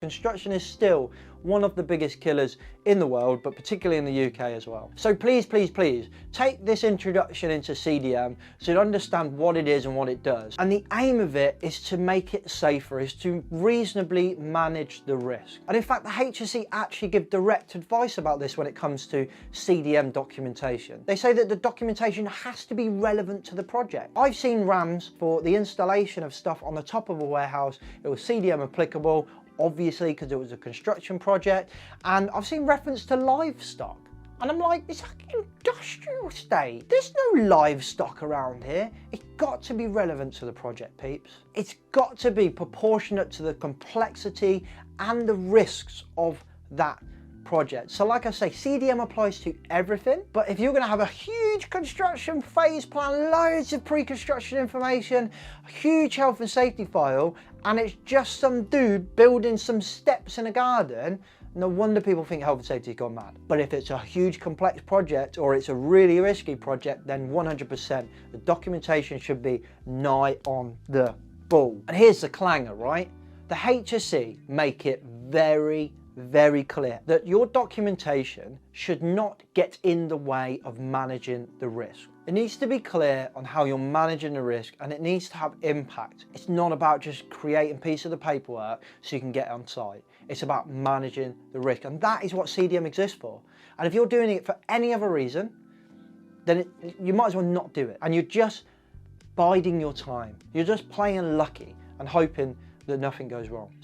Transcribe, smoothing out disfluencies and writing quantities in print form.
Construction is still one of the biggest killers in the world, but particularly in the UK as well. So please, please, please take this introduction into CDM so you understand what it is and what it does. And the aim of it is to make it safer, is to reasonably manage the risk. And in fact, the HSE actually give direct advice about this when it comes to CDM documentation. They say that the documentation has to be relevant to the project. I've seen RAMs for the installation of stuff on the top of a warehouse. It was CDM applicable, obviously, because it was a construction project, and I've seen reference to livestock, and I'm like, it's like an industrial estate. There's no livestock around here. It's got to be relevant to the project, peeps. It's got to be proportionate to the complexity and the risks of that project. So like I say, CDM applies to everything, but if you're going to have a huge construction phase plan, loads of pre-construction information, a huge health and safety file, and it's just some dude building some steps in a garden, no wonder people think health and safety's gone mad. But if it's a huge complex project or it's a really risky project, then 100% the documentation should be nigh on the ball. And here's the clanger, right? The HSE make it very clear that your documentation should not get in the way of managing the risk. It needs to be clear on how you're managing the risk, and it needs to have impact. It's not about just creating a piece of the paperwork so you can get on site. It's about managing the risk, and that is what CDM exists for. And if you're doing it for any other reason, then you might as well not do it. And you're just biding your time. You're just playing lucky and hoping that nothing goes wrong.